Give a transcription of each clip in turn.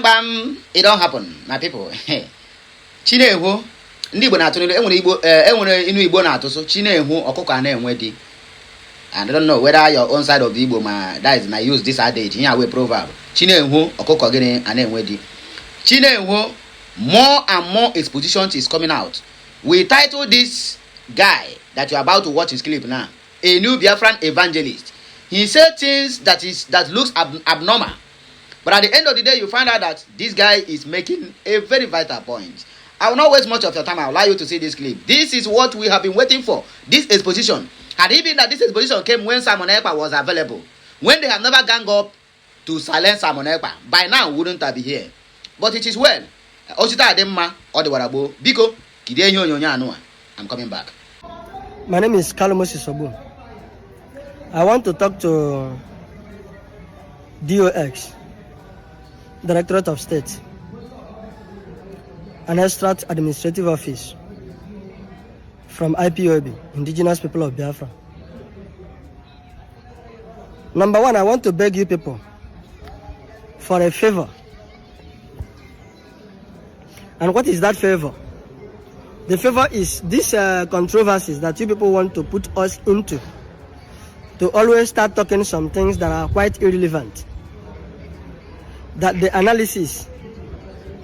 bam, it don't happen, my people. Chinehu, ndị Igbo na-atụ n'ilu, enwere inu Igbo na-atụ so Chinehu ọkụkọ na-enwe di. And I don't know whether your own side of the Igbo that is na use this adage here we proverb. Chinehu ọkụkọ gịnị na-enwe di. Chinehu, more and more exposition is coming out. We title this guy that you're about to watch his clip now, a new Biafran Evangelist. He said things that looks abnormal. But at the end of the day, you find out that this guy is making a very vital point. I will not waste much of your time. I will allow you to see this clip. This is what we have been waiting for. This exposition. Had it been that this exposition came when Simon Ekpa was available, when they have never gang up to silence Simon Ekpa, by now wouldn't have been here. But it is well. Osita Ademma or the Warabo. Biko, Kidenyo Nyonya Anua. I'm coming back. My name is Kalmosi Sobu. I want to talk to DOX, Directorate of State, an extract administrative office from IPOB, Indigenous People of Biafra. Number one, I want to beg you people for a favor. And what is that favor? The favor is these controversies that you people want to put us into, to always start talking some things that are quite irrelevant, that the analysis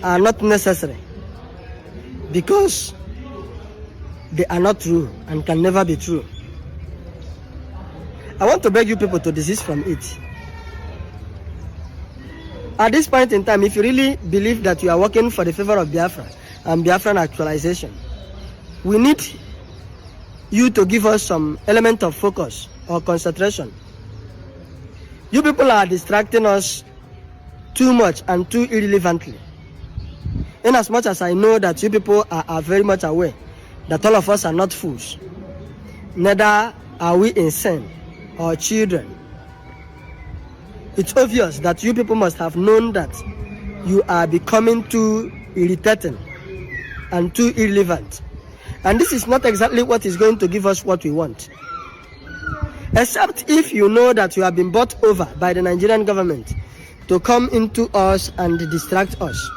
are not necessary because they are not true and can never be true. I want to beg you people to desist from it. At this point in time, if you really believe that you are working for the favor of Biafra and Biafran actualization, we need you to give us some element of focus or concentration. You people are distracting us too much and too irrelevantly. In as much as I know that you people are very much aware that all of us are not fools, neither are we insane or children. It's obvious that you people must have known that you are becoming too irritating and too irrelevant. And this is not exactly what is going to give us what we want. Except if you know that you have been bought over by the Nigerian government to come into us and distract us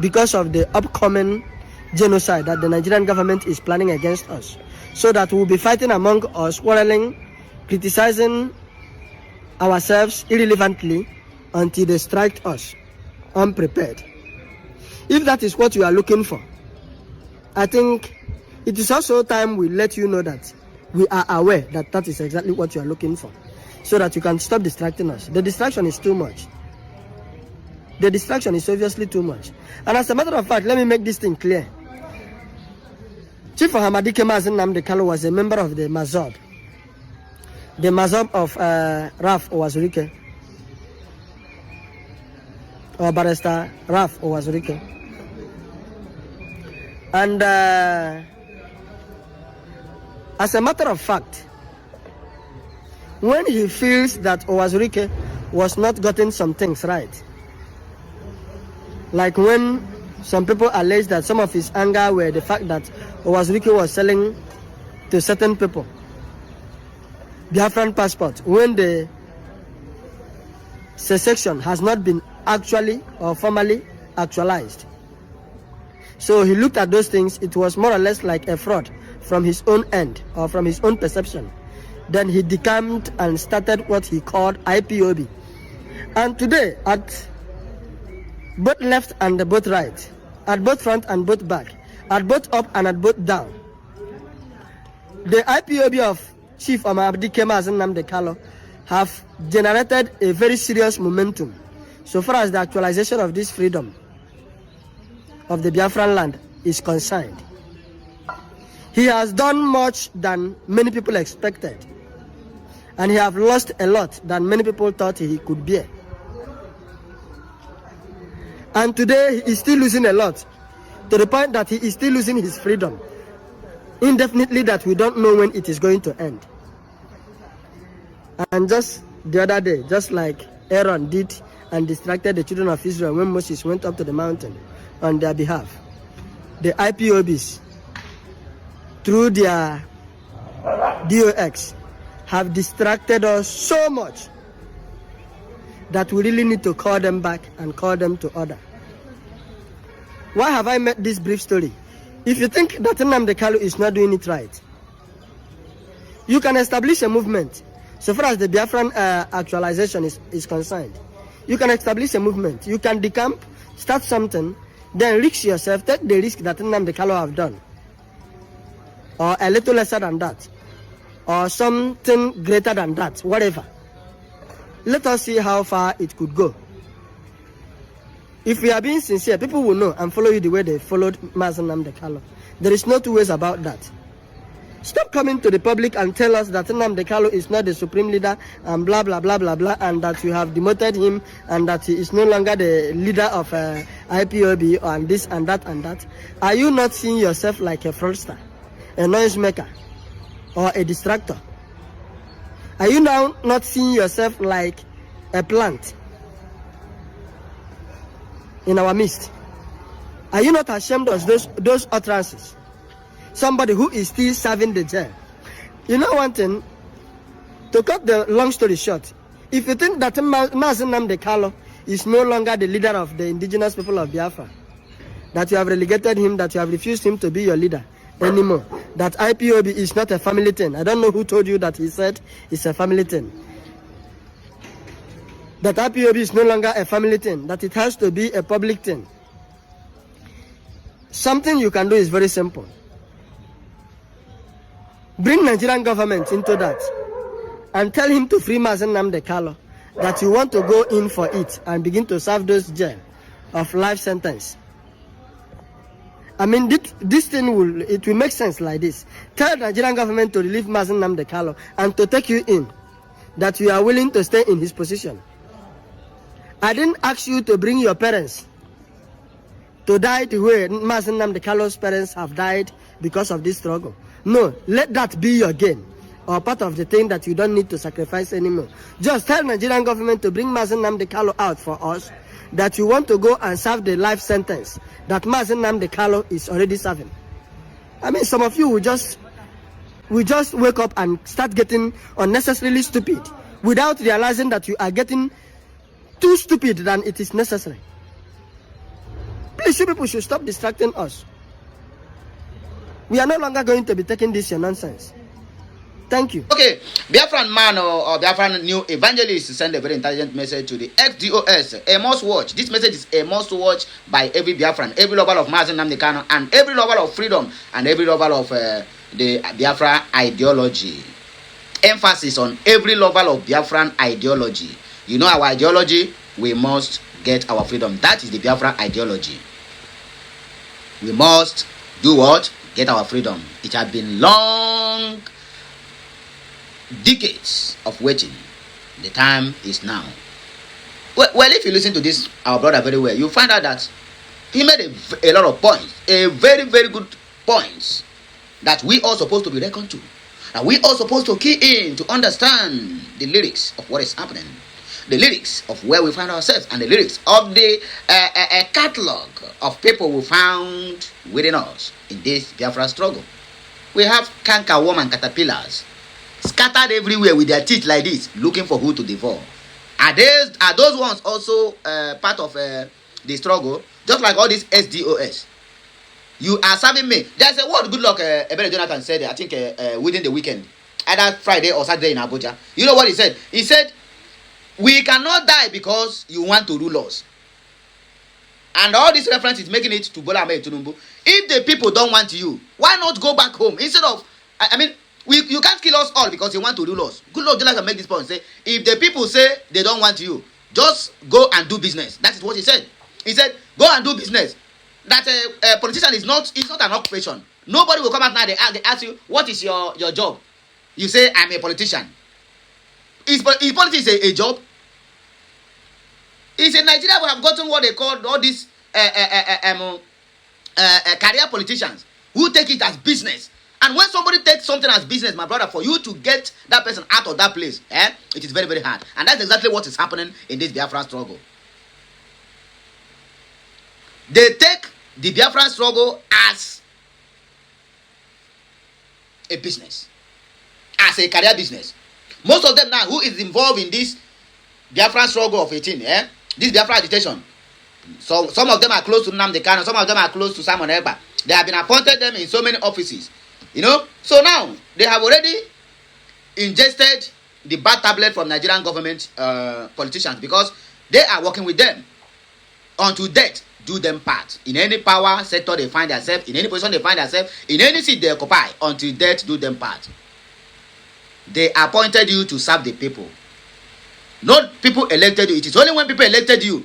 because of the upcoming genocide that the Nigerian government is planning against us, so that we'll be fighting among us, quarreling, criticizing ourselves irrelevantly until they strike us unprepared. If that is what you are looking for, I think it is also time we let you know that we are aware that that is exactly what you are looking for, so that you can stop distracting us. The distraction is too much. The distraction is obviously too much. And as a matter of fact, let me make this thing clear. Chief Mazi Nnamdi Kanu was a member of the Mazob. The Mazob of Raf Owazurike, or Barrister Raf Owazurike. And as a matter of fact, when he feels that Owazurike was not getting some things right, like when some people allege that some of his anger were the fact that Owazurike was selling to certain people Biafran passport when the secession has not been actually or formally actualized. So he looked at those things. It was more or less like a fraud from his own end or from his own perception. Then he decamped and started what he called IPOB. And today, at both left and both right, at both front and both back, at both up and at both down, the IPOB of Chief Mazi Nnamdi Kanu have generated a very serious momentum so far as the actualization of this freedom of the Biafran land is concerned. He has done much than many people expected, and he have lost a lot than many people thought he could bear. And today he is still losing a lot, to the point that he is still losing his freedom indefinitely, that we don't know when it is going to end. And just the other day, just like Aaron did and distracted the children of Israel when Moses went up to the mountain on their behalf, the IPOBs, through their DOX, have distracted us so much that we really need to call them back and call them to order. Why have I made this brief story? If you think that Nnamdi Kanu is not doing it right, you can establish a movement. So far as the Biafran actualization is concerned, you can establish a movement. You can decamp, start something, then risk yourself, take the risk that Nnamdi Kanu have done, or a little lesser than that, or something greater than that, whatever. Let us see how far it could go. If we are being sincere, people will know and follow you the way they followed Mazi Nnamdi Kanu. There is no two ways about that. Stop coming to the public and tell us that Nnamdi Kanu is not the supreme leader and blah, blah, blah, blah, blah, and that you have demoted him and that he is no longer the leader of IPOB and this and that and that. Are you not seeing yourself like a fraudster, a noise maker, or a distractor? Are you now not seeing yourself like a plant in our midst? Are you not ashamed of those utterances? Somebody who is still serving the jail. You know one thing, to cut the long story short, if you think that Mazi Nnamdi Kanu is no longer the leader of the indigenous people of Biafra, that you have relegated him, that you have refused him to be your leader anymore, that IPOB is not a family thing. I don't know who told you that he said it's a family thing. That IPOB is no longer a family thing, that it has to be a public thing. Something you can do is very simple. Bring Nigerian government into that and tell him to free Mazi Nnamdi Kanu, that you want to go in for it and begin to serve those jail of life sentence. I mean, this thing will make sense like this. Tell the Nigerian government to relieve Mazi Nnamdi Kanu and to take you in, that you are willing to stay in his position. I didn't ask you to bring your parents to die the way Mazi Nnamdi Kanu's parents have died because of this struggle. No, let that be your gain, or part of the thing that you don't need to sacrifice anymore. Just tell Nigerian government to bring Mazi Nnamdi Kanu out for us, that you want to go and serve the life sentence that Mazi Nnamdi Kanu is already serving. I mean, some of you will just wake up and start getting unnecessarily stupid without realizing that you are getting too stupid than it is necessary. Please, you people should stop distracting us. We are no longer going to be taking this your nonsense. Thank you. Okay, Biafran man or Biafran new evangelist send a very intelligent message to the XDOS. A must watch. This message is a must watch by every Biafran, every lover of Mazi Nnamdi Kanu, and every lover of freedom, and every lover of the Biafra ideology. Emphasis on every lover of Biafran ideology. You know our ideology, we must get our freedom. That is the Biafra ideology. We must do what? Get our freedom. It has been long decades of waiting. The time is now. Well, if you listen to this, our brother, very well, you find out that he made a lot of points, a very, very good points that we are supposed to be reckoned to. And we are supposed to key in to understand the lyrics of what is happening, the lyrics of where we find ourselves, and the lyrics of the catalog of people we found within us in this Biafra struggle. We have canker worm and caterpillars scattered everywhere with their teeth like this, looking for who to devour. Are those ones also part of the struggle? Just like all these SDOS. You are serving me. There's a word, good luck, Ebele Jonathan said, I think within the weekend, either Friday or Saturday in Abuja. You know what he said? He said, we cannot die because you want to rule us. And all this reference is making it to Bola Ahmed Tinubu. If the people don't want you, why not go back home? Instead of, you can't kill us all because you want to rule us. Good Lord Jonathan make this point. Say, if the people say they don't want you, just go and do business. That is what he said. He said, go and do business. That a politician is not an occupation. Nobody will come out now, they ask you, what is your job? You say, I'm a politician. Is politics a job? It's in Nigeria we have gotten what they call all these career politicians who take it as business. And when somebody takes something as business, my brother, for you to get that person out of that place, it is very, very hard. And that's exactly what is happening in this Biafran struggle. They take the Biafran struggle as a business, as a career business. Most of them now who is involved in this Biafra struggle of 18, this Biafra agitation. So some of them are close to Nnamdi Kanu, some of them are close to Simon Ekpa. They have been appointed them in so many offices, you know. So now they have already ingested the bad tablet from Nigerian government politicians, because they are working with them until death do them part. In any power sector they find themselves, in any position they find themselves, in any seat they occupy, until death do them part. They appointed you to serve the people. Not people elected you. It is only when people elected you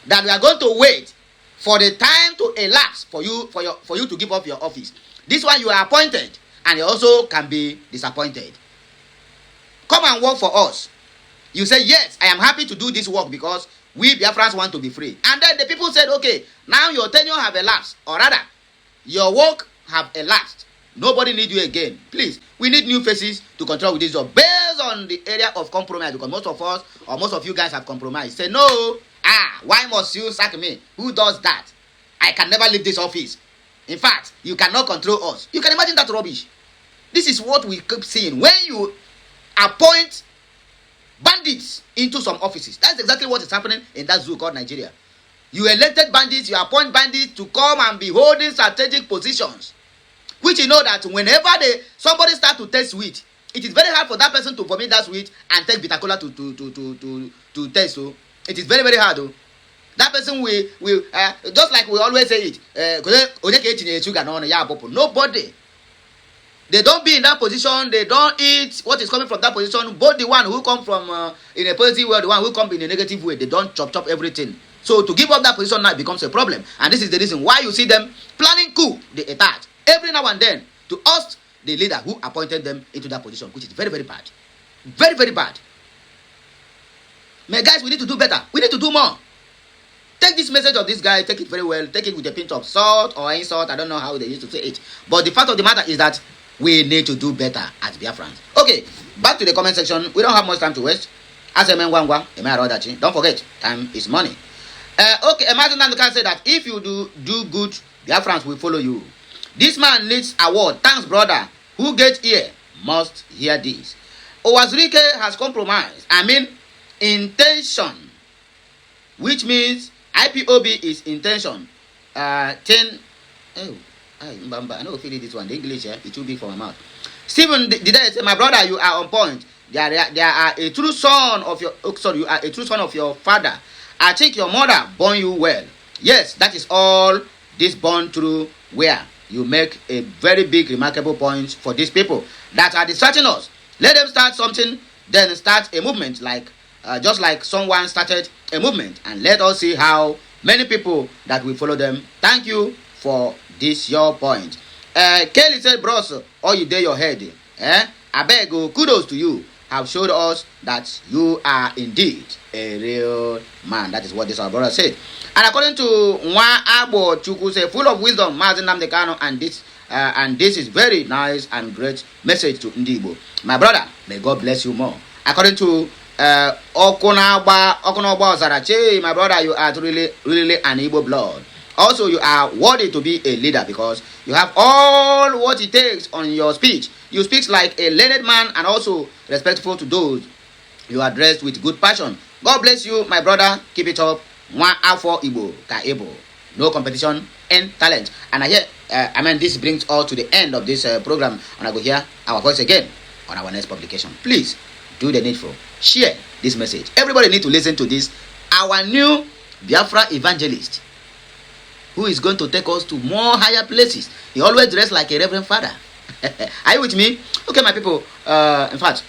that we are going to wait for the time to elapse for you to give up your office. This one you are appointed, and you also can be disappointed. Come and work for us. You say, yes, I am happy to do this work because we Biafrans want to be free. And then the people said, okay, now your tenure have elapsed, or rather, your work have elapsed. Nobody need you again. Please, we need new faces to control with this job based on the area of compromise, because most of us or most of you guys have compromised. Say, no, why must you sack me? Who does that? I can never leave this office. In fact, you cannot control us. You can imagine that rubbish. This is what we keep seeing. When you appoint bandits into some offices, that's exactly what is happening in that zoo called Nigeria. You elected bandits, you appoint bandits to come and be holding strategic positions, which you know that whenever somebody start to taste sweet, it is very hard for that person to vomit that sweet and take bitter cola to taste. So it is very, very hard. That person will just like we always say it. Nobody. They don't be in that position. They don't eat what is coming from that position. Both the one who come from in a positive way, the one who come in a negative way, they don't chop everything. So to give up that position now becomes a problem. And this is the reason why you see them planning coup d'etat every now and then to oust the leader who appointed them into that position, which is very, very bad. Very, very bad. My guys, we need to do better. We need to do more. Take this message of this guy, take it very well. Take it with a pinch of salt or insult. I don't know how they used to say it. But the fact of the matter is that we need to do better as Biafrans. Okay, back to the comment section. We don't have much time to waste. As a man, don't forget, time is money. Okay, Mazi Nnamdi Kanu said that if you do good, Biafrans will follow you. This man needs award. Thanks, brother. Who gets here must hear this. Owazurike has compromised. Intention, which means IPOB is intention. I know feel this one. The English it's too big for my mouth. Stephen, did I say, my brother, you are on point. There are a true son of your. You are a true son of your father. I think your mother born you well. Yes, that is all this born through where you make a very big, remarkable point for these people that are distracting us. Let them start something, then start a movement, like just like someone started a movement, and let us see how many people that will follow them. Thank you for this your point. Kelly said, bros, all you dare your head. I beg, kudos to you. Have showed us that you are indeed a real man. That is what this our brother said. And according to Nwa Abo Chukwu, say, full of wisdom, Mazi Nnamdi Kanu, and this is very nice and great message to Ndibo. My brother, may God bless you more. According to Okunagba Ozarache, my brother, you are really an Igbo blood. Also, you are worthy to be a leader because you have all what it takes on your speech. You speak like a learned man and also respectful to those you are dressed with good passion. God bless you, my brother. Keep it up. One afo Igbo ka Igbo. No competition and talent. And I hear, this brings us to the end of this program. And I go hear our voice again on our next publication. Please do the needful. Share this message. Everybody need to listen to this. Our new Biafra Evangelist, who is going to take us to more higher places. He always dressed like a reverend father. Are you with me? Okay, my people. In fact,